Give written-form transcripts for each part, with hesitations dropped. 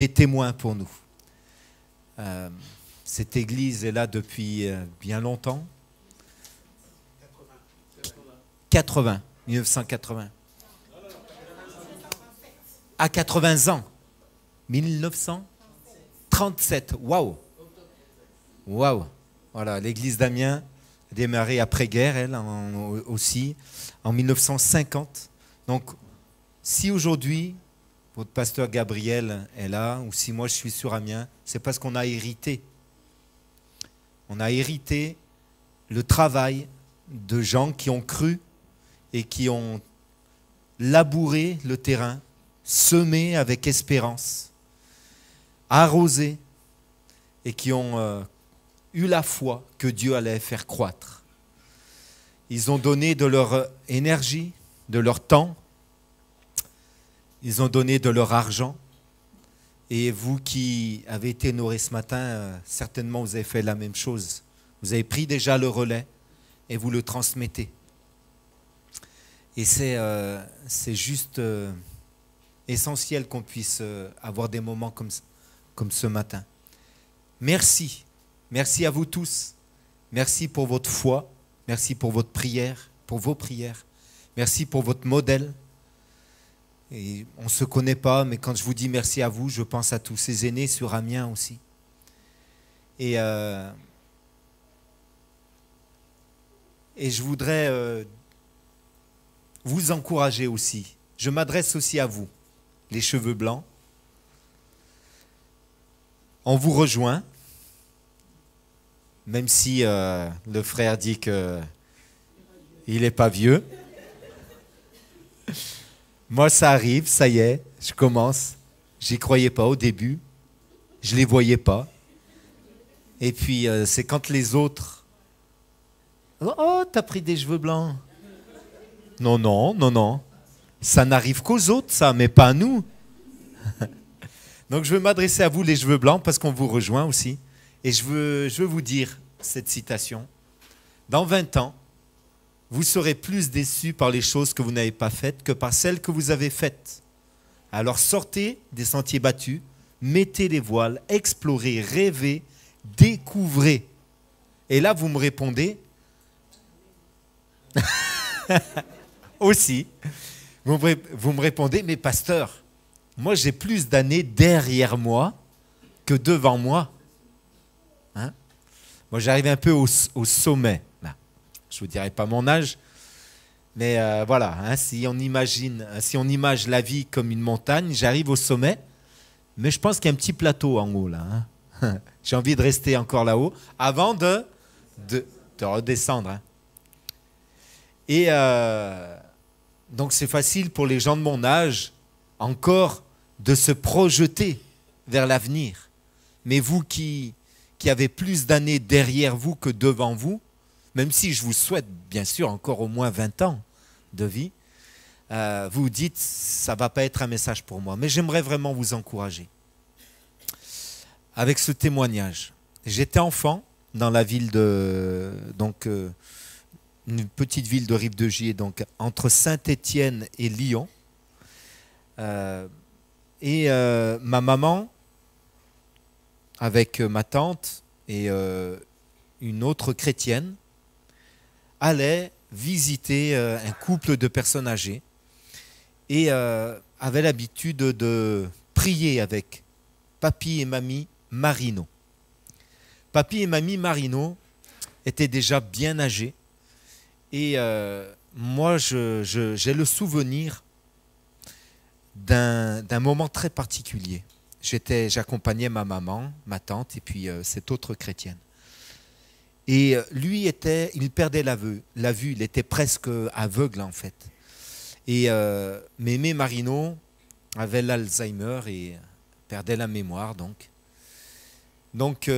des témoins pour nous. Cette église est là depuis bien longtemps. 80, 1980. À 80 ans. 1937. Waouh! Waouh! Voilà, l'église d'Amiens a démarré après-guerre, elle aussi, en 1950. Donc, si aujourd'hui, votre pasteur Gabriel est là, ou si moi je suis sur Amiens, c'est parce qu'on a hérité. On a hérité le travail de gens qui ont cru et qui ont labouré le terrain, semé avec espérance, arrosé, et qui ont eu la foi que Dieu allait faire croître. Ils ont donné de leur énergie, de leur temps, ils ont donné de leur argent. Et vous qui avez été honorés ce matin, certainement vous avez fait la même chose. Vous avez pris déjà le relais et vous le transmettez. Et c'est juste essentiel qu'on puisse avoir des moments comme ce matin. Merci. Merci à vous tous. Merci pour votre foi. Merci pour votre prière, pour vos prières. Merci pour votre modèle. Et on ne se connaît pas, mais quand je vous dis merci à vous, je pense à tous ces aînés sur Amiens aussi. Et je voudrais vous encourager aussi. Je m'adresse aussi à vous, les cheveux blancs. On vous rejoint, même si le frère dit qu'il n'est pas vieux. Moi, ça arrive, ça y est, je commence. J'y croyais pas au début, je les voyais pas. Et puis, c'est quand les autres... Oh, t'as pris des cheveux blancs. Non, non, non, non. Ça n'arrive qu'aux autres, ça, mais pas à nous. Donc, je veux m'adresser à vous, les cheveux blancs, parce qu'on vous rejoint aussi. Et je veux vous dire cette citation. Dans 20 ans, vous serez plus déçus par les choses que vous n'avez pas faites que par celles que vous avez faites. Alors sortez des sentiers battus, mettez les voiles, explorez, rêvez, découvrez. Et là, vous me répondez aussi. Vous me répondez, mais pasteur, moi j'ai plus d'années derrière moi que devant moi. Hein? Moi j'arrive un peu au sommet. Là. Je ne vous dirai pas mon âge, mais voilà, hein, si on image la vie comme une montagne, j'arrive au sommet, mais je pense qu'il y a un petit plateau en haut là. Hein. J'ai envie de rester encore là-haut avant de redescendre. Hein. Et donc c'est facile pour les gens de mon âge encore de se projeter vers l'avenir. Mais vous qui avez plus d'années derrière vous que devant vous, même si je vous souhaite bien sûr encore au moins 20 ans de vie, vous vous dites ça ne va pas être un message pour moi. Mais j'aimerais vraiment vous encourager avec ce témoignage. J'étais enfant dans la ville de... une petite ville de Rive-de-Gier, donc entre Saint-Étienne et Lyon. Ma maman, avec ma tante et une autre chrétienne, allait visiter un couple de personnes âgées et avait l'habitude de prier avec papy et mamie Marino. Papy et mamie Marino étaient déjà bien âgés. Et moi, j'ai le souvenir d'un moment très particulier. J'accompagnais ma maman, ma tante et puis cette autre chrétienne. Et lui, il perdait la vue, il était presque aveugle en fait. Et Mémé Marino avait l'Alzheimer et perdait la mémoire donc. Donc,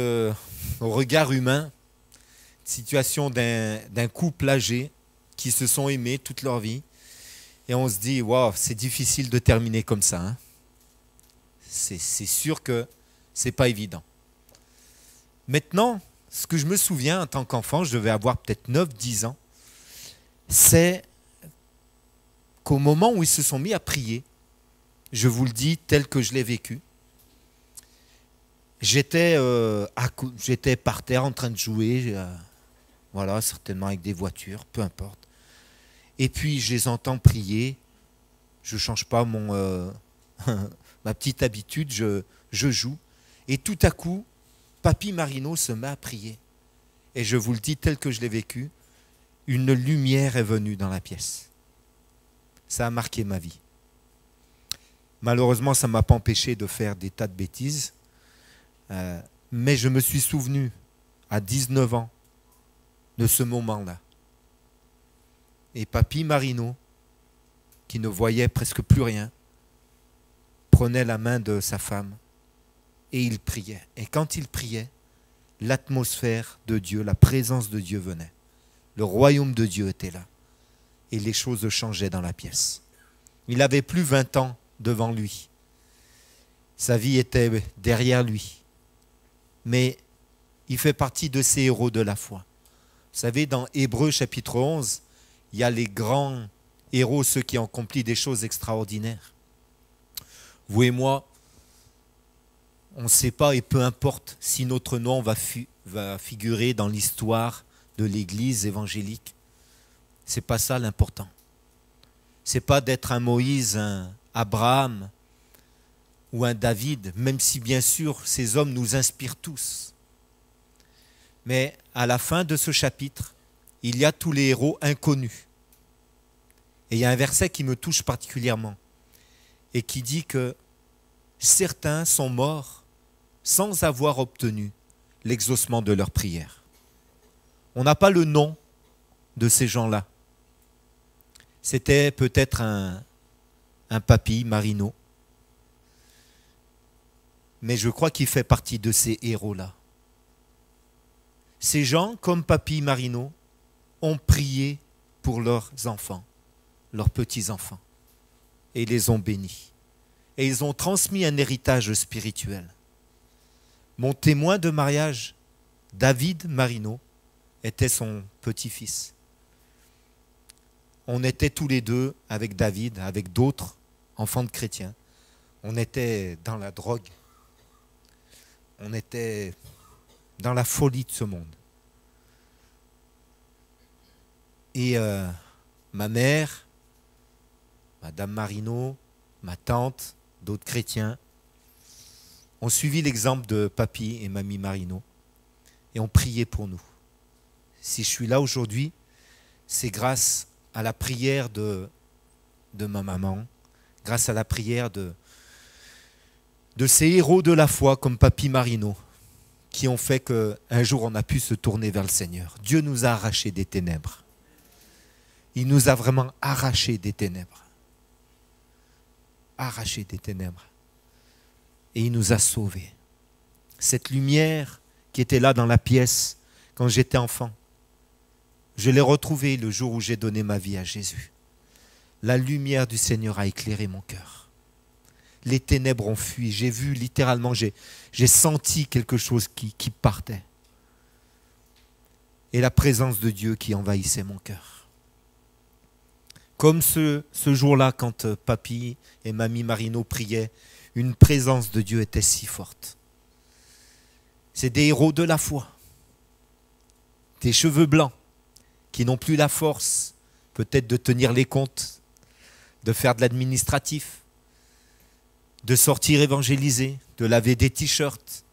au regard humain, situation d'un couple âgé qui se sont aimés toute leur vie. Et on se dit, waouh, c'est difficile de terminer comme ça. Hein. C'est sûr que c'est pas évident. Maintenant, ce que je me souviens en tant qu'enfant, je devais avoir peut-être 9-10 ans, c'est qu'au moment où ils se sont mis à prier, je vous le dis tel que je l'ai vécu, J'étais par terre en train de jouer, voilà, certainement avec des voitures, peu importe. Et puis je les entends prier. Je ne change pas ma petite habitude, je joue. Et tout à coup, Papy Marino se met à prier. Et je vous le dis tel que je l'ai vécu, une lumière est venue dans la pièce. Ça a marqué ma vie. Malheureusement, ça ne m'a pas empêché de faire des tas de bêtises. Mais je me suis souvenu, à 19 ans, de ce moment-là. Et Papy Marino, qui ne voyait presque plus rien, prenait la main de sa femme et il priait. Et quand il priait, l'atmosphère de Dieu, la présence de Dieu venait. Le royaume de Dieu était là. Et les choses changeaient dans la pièce. Il n'avait plus 20 ans devant lui. Sa vie était derrière lui. Mais il fait partie de ces héros de la foi. Vous savez, dans Hébreux chapitre 11, il y a les grands héros, ceux qui ont accompli des choses extraordinaires. Vous et moi, on ne sait pas, et peu importe si notre nom va figurer dans l'histoire de l'Église évangélique. Ce n'est pas ça l'important. Ce n'est pas d'être un Moïse, un Abraham ou un David, même si bien sûr ces hommes nous inspirent tous. Mais à la fin de ce chapitre, il y a tous les héros inconnus. Et il y a un verset qui me touche particulièrement et qui dit que certains sont morts sans avoir obtenu l'exaucement de leur prière. On n'a pas le nom de ces gens-là. C'était peut-être un Papy Marino, mais je crois qu'il fait partie de ces héros-là. Ces gens, comme Papy Marino, ont prié pour leurs enfants, leurs petits-enfants, et les ont bénis. Et ils ont transmis un héritage spirituel. Mon témoin de mariage, David Marino, était son petit-fils. On était tous les deux avec David, avec d'autres enfants de chrétiens. On était dans la drogue. On était dans la folie de ce monde. Et ma mère, Madame Marino, ma tante, d'autres chrétiens, ont suivi l'exemple de Papy et Mamie Marino et ont prié pour nous. Si je suis là aujourd'hui, c'est grâce à la prière de ma maman, grâce à la prière de ces héros de la foi comme Papy Marino, qui ont fait qu'un jour on a pu se tourner vers le Seigneur. Dieu nous a arrachés des ténèbres. Il nous a vraiment arrachés des ténèbres. Arrachés des ténèbres. Et il nous a sauvés. Cette lumière qui était là dans la pièce quand j'étais enfant, je l'ai retrouvée le jour où j'ai donné ma vie à Jésus. La lumière du Seigneur a éclairé mon cœur. Les ténèbres ont fui. J'ai vu littéralement, j'ai senti quelque chose qui partait. Et la présence de Dieu qui envahissait mon cœur. Comme ce jour-là, quand Papy et Mamie Marino priaient, une présence de Dieu était si forte. C'est des héros de la foi. Des cheveux blancs qui n'ont plus la force peut-être de tenir les comptes, de faire de l'administratif, de sortir évangéliser, de laver des t-shirts,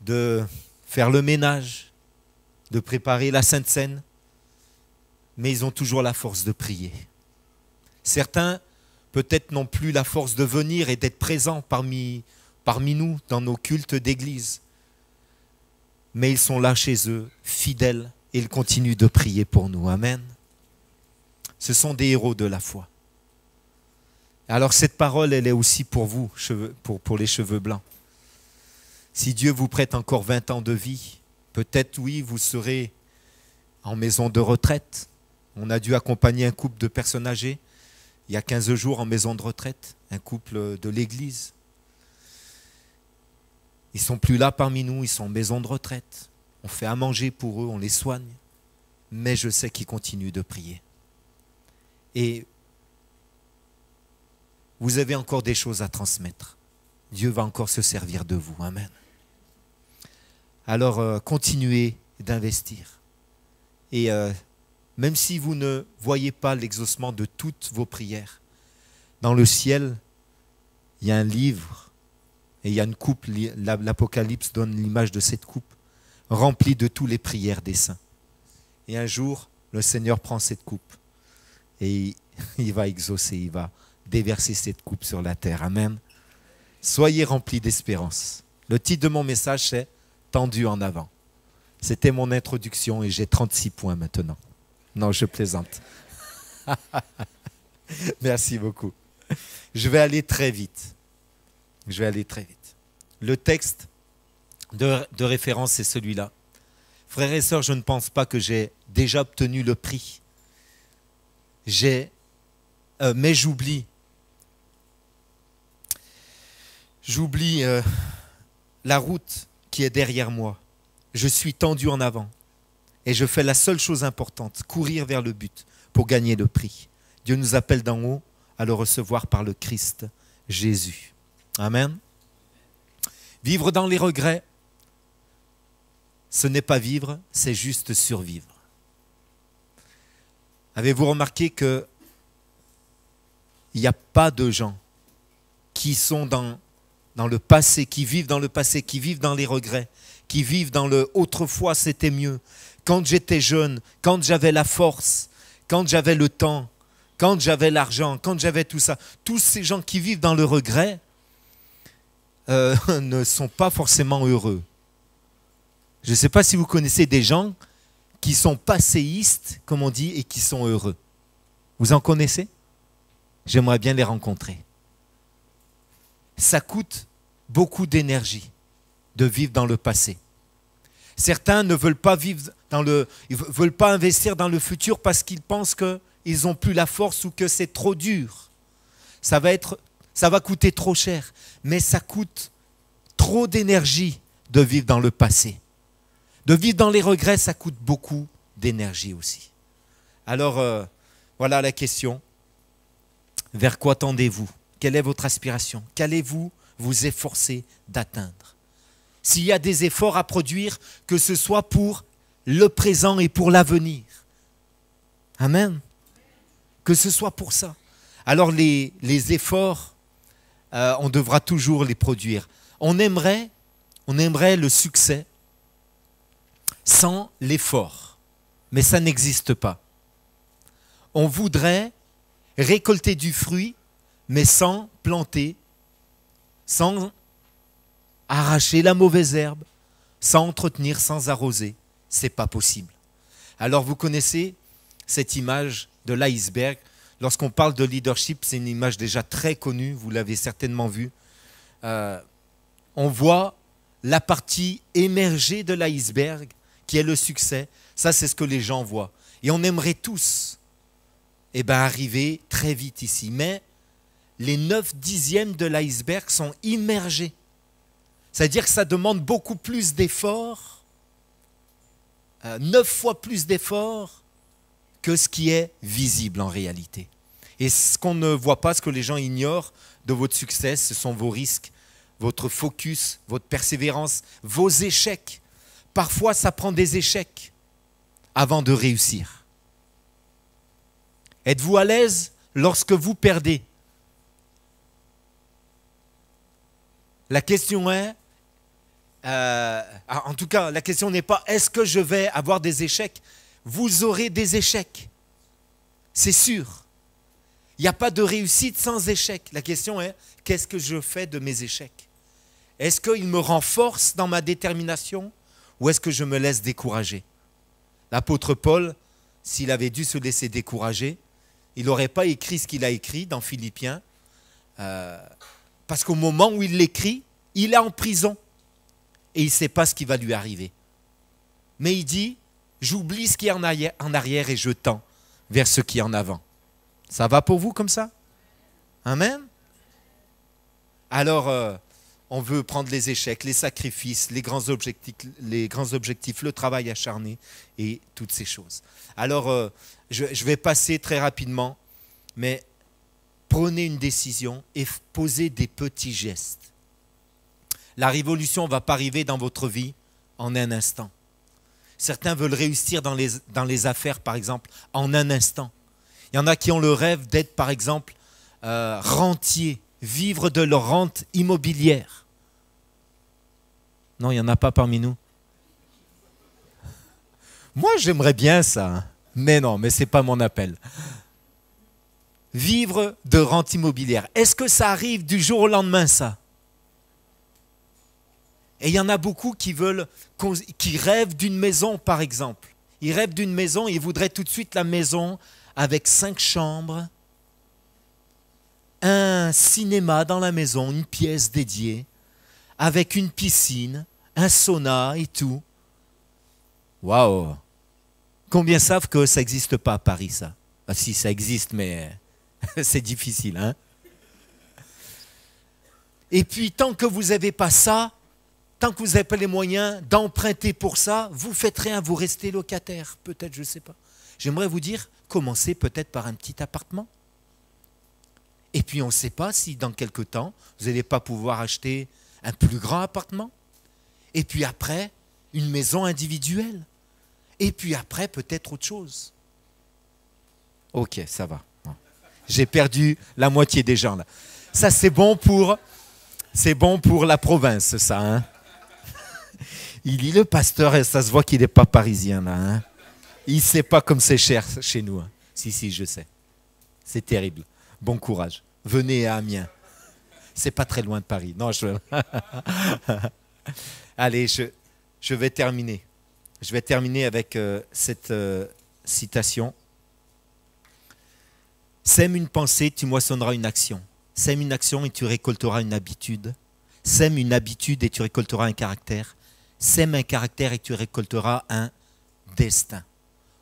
de faire le ménage, de préparer la Sainte Seine, mais ils ont toujours la force de prier. Certains, peut-être, n'ont plus la force de venir et d'être présents parmi nous dans nos cultes d'église, mais ils sont là chez eux, fidèles, et ils continuent de prier pour nous. Amen. Ce sont des héros de la foi. Alors cette parole, elle est aussi pour vous, pour les cheveux blancs. Si Dieu vous prête encore 20 ans de vie, peut-être oui, vous serez en maison de retraite. On a dû accompagner un couple de personnes âgées il y a 15 jours en maison de retraite, un couple de l'église. Ils ne sont plus là parmi nous, ils sont en maison de retraite. On fait à manger pour eux, on les soigne. Mais je sais qu'ils continuent de prier. Et vous avez encore des choses à transmettre. Dieu va encore se servir de vous. Amen. Alors, continuez d'investir. Et même si vous ne voyez pas l'exaucement de toutes vos prières, dans le ciel, il y a un livre et il y a une coupe. L'Apocalypse donne l'image de cette coupe remplie de toutes les prières des saints. Et un jour, le Seigneur prend cette coupe et il va exaucer, il va déverser cette coupe sur la terre. Amen. Soyez remplis d'espérance. Le titre de mon message, c'est « Tendu en avant ». C'était mon introduction et j'ai 36 points maintenant. Non, je plaisante. Merci beaucoup. Je vais aller très vite. Le texte de référence, c'est celui-là. Frères et sœurs, je ne pense pas que j'ai déjà obtenu le prix. Mais j'oublie la route qui est derrière moi. Je suis tendu en avant et je fais la seule chose importante, courir vers le but pour gagner le prix. Dieu nous appelle d'en haut à le recevoir par le Christ Jésus. Amen. Vivre dans les regrets, ce n'est pas vivre, c'est juste survivre. Avez-vous remarqué qu'il n'y a pas de gens qui sont dans le passé, qui vivent dans le passé, qui vivent dans les regrets, qui vivent dans le « autrefois c'était mieux », quand j'étais jeune, quand j'avais la force, quand j'avais le temps, quand j'avais l'argent, quand j'avais tout ça. Tous ces gens qui vivent dans le regret ne sont pas forcément heureux. Je ne sais pas si vous connaissez des gens qui sont passéistes, comme on dit, et qui sont heureux. Vous en connaissez? J'aimerais bien les rencontrer. Ça coûte beaucoup d'énergie de vivre dans le passé. Certains ne veulent pas vivre ils veulent pas investir dans le futur parce qu'ils pensent qu'ils n'ont plus la force ou que c'est trop dur. Ça va coûter trop cher, mais ça coûte trop d'énergie de vivre dans le passé. De vivre dans les regrets, ça coûte beaucoup d'énergie aussi. Alors, voilà la question. Vers quoi tendez-vous? Quelle est votre aspiration? Qu'allez-vous vous efforcer d'atteindre? S'il y a des efforts à produire, que ce soit pour le présent et pour l'avenir. Amen. Que ce soit pour ça. Alors les efforts, on devra toujours les produire. On aimerait le succès sans l'effort, mais ça n'existe pas. On voudrait récolter du fruit, mais sans planter, sans arracher la mauvaise herbe, sans entretenir, sans arroser. Ce n'est pas possible. Alors vous connaissez cette image de l'iceberg. Lorsqu'on parle de leadership, c'est une image déjà très connue, vous l'avez certainement vue. On voit la partie émergée de l'iceberg, qui est le succès. Ça, c'est ce que les gens voient. Et on aimerait tous arriver très vite ici. Mais les 9/10 de l'iceberg sont immergés. C'est-à-dire que ça demande beaucoup plus d'efforts, 9 fois plus d'efforts que ce qui est visible en réalité. Et ce qu'on ne voit pas, ce que les gens ignorent de votre succès, ce sont vos risques, votre focus, votre persévérance, vos échecs. Parfois, ça prend des échecs avant de réussir. Êtes-vous à l'aise lorsque vous perdez? La question est, en tout cas, la question n'est pas est-ce que je vais avoir des échecs? Vous aurez des échecs, c'est sûr. Il n'y a pas de réussite sans échec. La question est, qu'est-ce que je fais de mes échecs? Est-ce qu'ils me renforcent dans ma détermination ou est-ce que je me laisse décourager? L'apôtre Paul, s'il avait dû se laisser décourager, il n'aurait pas écrit ce qu'il a écrit dans Philippiens, parce qu'au moment où il l'écrit, il est en prison et il ne sait pas ce qui va lui arriver. Mais il dit, j'oublie ce qui est en arrière et je tends vers ce qui est en avant. Ça va pour vous comme ça? Amen? Alors, on veut prendre les échecs, les sacrifices, les grands objectifs, le travail acharné et toutes ces choses. Alors, je vais passer très rapidement, mais prenez une décision et posez des petits gestes. La révolution ne va pas arriver dans votre vie en un instant. Certains veulent réussir dans les affaires, par exemple, en un instant. Il y en a qui ont le rêve d'être, par exemple, rentiers, vivre de leur rente immobilière. Non, il n'y en a pas parmi nous. Moi, j'aimerais bien ça, hein. Mais non, mais ce n'est pas mon appel. Vivre de rente immobilière. Est-ce que ça arrive du jour au lendemain, ça? Et il y en a beaucoup qui rêvent d'une maison, par exemple. Ils rêvent d'une maison, ils voudraient tout de suite la maison avec 5 chambres, un cinéma dans la maison, une pièce dédiée, avec une piscine, un sauna et tout. Waouh! Combien savent que ça n'existe pas à Paris, ça? Ah, si, ça existe, mais c'est difficile, hein? Et puis, tant que vous n'avez pas ça, tant que vous n'avez pas les moyens d'emprunter pour ça, vous ne faites rien, vous restez locataire, peut-être, je ne sais pas. J'aimerais vous dire, commencez peut-être par un petit appartement. Et puis on ne sait pas si dans quelque temps, vous n'allez pas pouvoir acheter un plus grand appartement. Et puis après, une maison individuelle. Et puis après, peut-être autre chose. Ok, ça va. J'ai perdu la moitié des gens là. Ça, c'est bon pour la province, ça. Hein. Il dit le pasteur, et ça se voit qu'il n'est pas parisien là. Hein. Il ne sait pas comme c'est cher chez nous. Hein. Si, je sais. C'est terrible. Bon courage. Venez à Amiens. C'est pas très loin de Paris. Non, Allez, je vais terminer. Je vais terminer avec cette citation. Sème une pensée, tu moissonneras une action. Sème une action et tu récolteras une habitude. Sème une habitude et tu récolteras un caractère. Sème un caractère et tu récolteras un destin.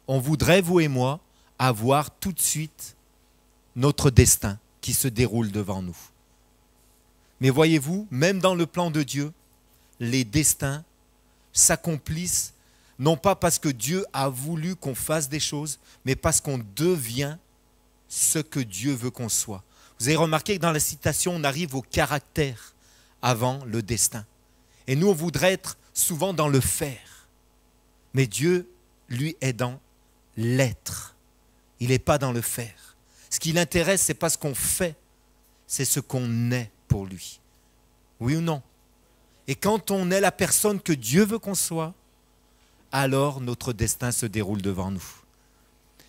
On voudrait, vous et moi, avoir tout de suite notre destin qui se déroule devant nous. Mais voyez-vous, même dans le plan de Dieu, les destins s'accomplissent non pas parce que Dieu a voulu qu'on fasse des choses, mais parce qu'on devient ce que Dieu veut qu'on soit. Vous avez remarqué que dans la citation, on arrive au caractère avant le destin. Et nous, on voudrait être souvent dans le faire. Mais Dieu, lui, est dans l'être. Il n'est pas dans le faire. Ce qui l'intéresse, ce n'est pas ce qu'on fait, c'est ce qu'on est pour lui. Oui ou non? Et quand on est la personne que Dieu veut qu'on soit, alors notre destin se déroule devant nous.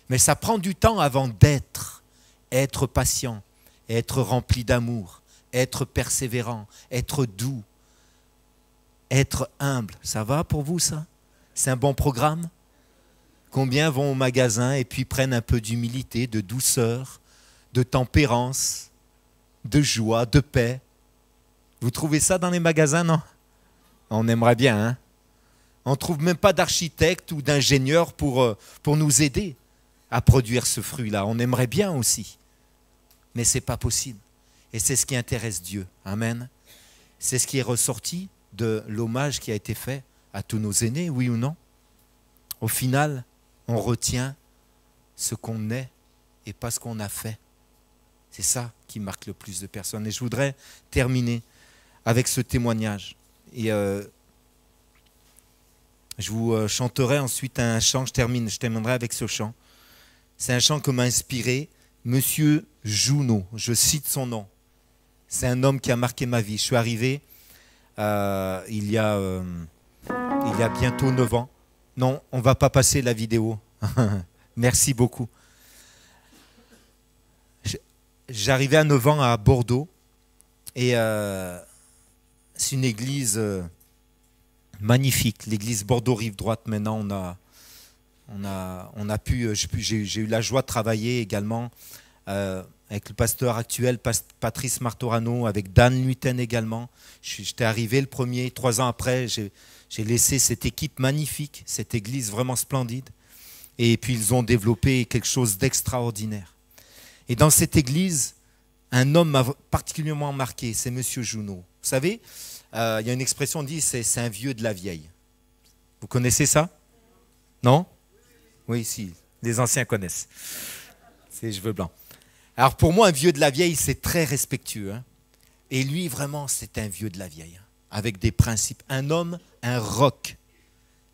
Mais ça prend du temps avant d'être, être patient, être rempli d'amour, être persévérant, être doux, être humble. Ça va pour vous ça? C'est un bon programme? Combien vont au magasin et puis prennent un peu d'humilité, de douceur, de tempérance, de joie, de paix? Vous trouvez ça dans les magasins, non? On aimerait bien, hein? On ne trouve même pas d'architecte ou d'ingénieur pour nous aider à produire ce fruit-là. On aimerait bien aussi, mais ce n'est pas possible. Et c'est ce qui intéresse Dieu. Amen. C'est ce qui est ressorti de l'hommage qui a été fait à tous nos aînés, oui ou non? Au final, on retient ce qu'on est et pas ce qu'on a fait. C'est ça qui marque le plus de personnes. Et je voudrais terminer avec ce témoignage. Et je vous chanterai ensuite un chant. Je terminerai avec ce chant. C'est un chant que m'a inspiré Monsieur Junot. Je cite son nom. C'est un homme qui a marqué ma vie. Je suis arrivé il y a bientôt 9 ans. Non, on ne va pas passer la vidéo. Merci beaucoup. J'arrivais à 9 ans à Bordeaux et c'est une église magnifique, l'église Bordeaux-Rive-Droite. Maintenant, j'ai eu la joie de travailler également avec le pasteur actuel, Patrice Martorano, avec Dan Luyten également. J'étais arrivé le premier, 3 ans après, j'ai laissé cette équipe magnifique, cette église vraiment splendide. Et puis ils ont développé quelque chose d'extraordinaire. Et dans cette église, un homme m'a particulièrement marqué, c'est Monsieur Junot. Vous savez, il y a une expression, on dit, c'est un vieux de la vieille. Vous connaissez ça? Non? Oui, si, les anciens connaissent. C'est les cheveux blancs. Alors pour moi, un vieux de la vieille, c'est très respectueux. Hein. Et lui, vraiment, c'est un vieux de la vieille. Hein. avec des principes. Un homme, un roc,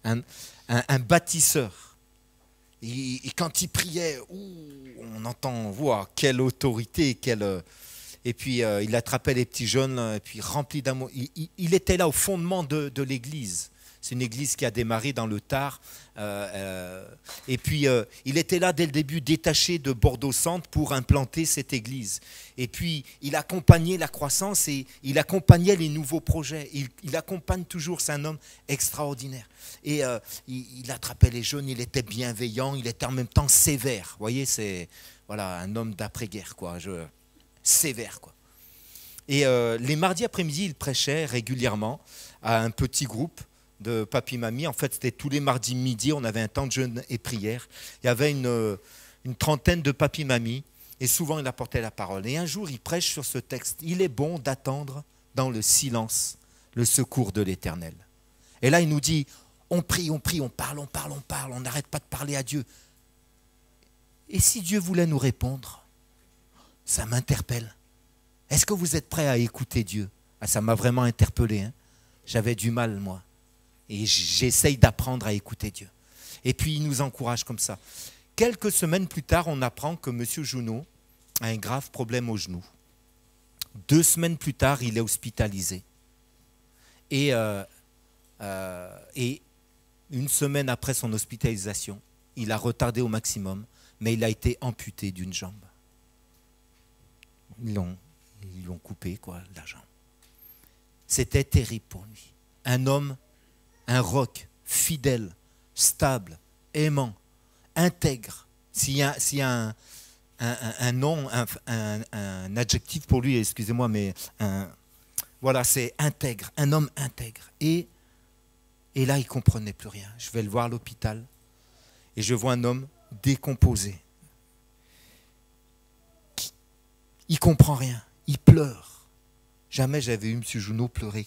un bâtisseur. Et quand il priait, on entend, wow, quelle autorité, et puis il attrapait les petits jeunes, et puis rempli d'amour. Il était là au fondement de l'église. C'est une église qui a démarré dans le Tard. Et puis, il était là dès le début, détaché de Bordeaux-Centre pour implanter cette église. Et puis, il accompagnait la croissance et il accompagnait les nouveaux projets. Il accompagne toujours, c'est un homme extraordinaire. Et il attrapait les jeunes, il était bienveillant, il était en même temps sévère. Vous voyez, c'est voilà, un homme d'après-guerre, quoi. Sévère, quoi. Et les mardis après-midi, il prêchait régulièrement à un petit groupe de papy-mamie. En fait, c'était tous les mardis midi, on avait un temps de jeûne et prière. Il y avait une trentaine de papy-mamies et souvent il apportait la parole. Et un jour, il prêche sur ce texte. Il est bon d'attendre dans le silence le secours de l'Éternel. Et là, il nous dit, on prie, on parle, on n'arrête pas de parler à Dieu. Et si Dieu voulait nous répondre, ça m'interpelle. Est-ce que vous êtes prêts à écouter Dieu? Ça m'a vraiment interpellé. Hein. J'avais du mal, moi. Et j'essaye d'apprendre à écouter Dieu. Et puis, il nous encourage comme ça. Quelques semaines plus tard, on apprend que M. Junot a un grave problème au genou. 2 semaines plus tard, il est hospitalisé. Et 1 semaine après son hospitalisation, il a retardé au maximum, mais il a été amputé d'une jambe. Ils l'ont coupé, quoi, la jambe. C'était terrible pour lui. Un homme, un roc, fidèle, stable, aimant, intègre. S'il y a un nom, un adjectif pour lui, excusez-moi, mais voilà, c'est intègre, un homme intègre. Et là, il ne comprenait plus rien. Je vais le voir à l'hôpital et je vois un homme décomposé. Il ne comprend rien, il pleure. Jamais j'avais eu M. Junot pleurer.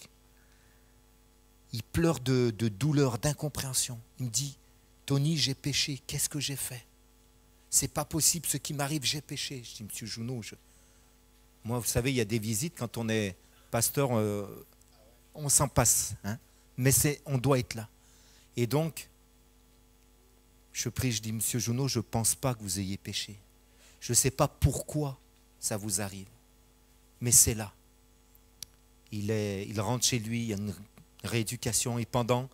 Il pleure de douleur, d'incompréhension. Il me dit, Tony, j'ai péché, qu'est-ce que j'ai fait? C'est pas possible, ce qui m'arrive, j'ai péché. Je dis, M. Junot, moi, vous savez, il y a des visites, quand on est pasteur, on s'en passe. Hein, mais on doit être là. Et donc, je prie, je dis, M. Junot, je ne pense pas que vous ayez péché. Je ne sais pas pourquoi ça vous arrive, mais c'est là. Il rentre chez lui, il y a une rééducation, et pendant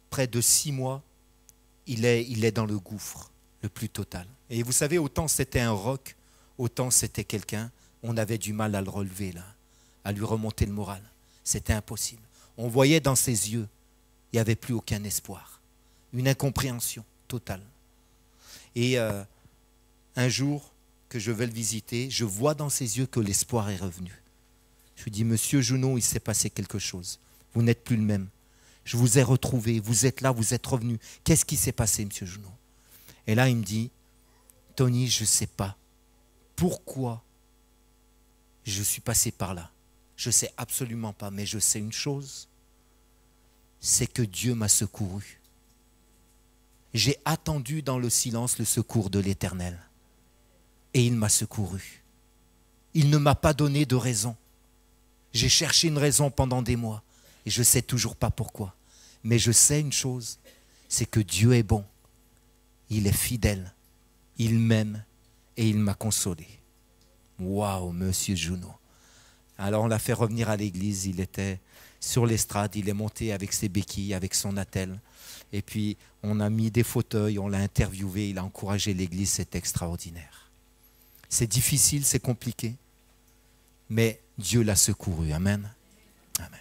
près de 6 mois, il est dans le gouffre le plus total. Et vous savez, autant c'était un roc, autant c'était quelqu'un, on avait du mal à le relever, là, à lui remonter le moral. C'était impossible. On voyait dans ses yeux, il n'y avait plus aucun espoir. Une incompréhension totale. Et un jour que je vais le visiter, je vois dans ses yeux que l'espoir est revenu. Je lui dis, Monsieur Junot, il s'est passé quelque chose. Vous n'êtes plus le même. Je vous ai retrouvé, vous êtes là, vous êtes revenu. Qu'est-ce qui s'est passé, Monsieur Junot? Et là, il me dit, Tony, je ne sais pas pourquoi je suis passé par là. Je ne sais absolument pas, mais je sais une chose, c'est que Dieu m'a secouru. J'ai attendu dans le silence le secours de l'Éternel. Et il m'a secouru. Il ne m'a pas donné de raison. J'ai cherché une raison pendant des mois et je ne sais toujours pas pourquoi. Mais je sais une chose, c'est que Dieu est bon. Il est fidèle. Il m'aime et il m'a consolé. Waouh, Monsieur Junot. Alors on l'a fait revenir à l'église. Il était sur l'estrade. Il est monté avec ses béquilles, avec son attelle. Et puis on a mis des fauteuils, on l'a interviewé. Il a encouragé l'église. C'est extraordinaire. C'est difficile, c'est compliqué. Mais Dieu l'a secouru. Amen. Amen.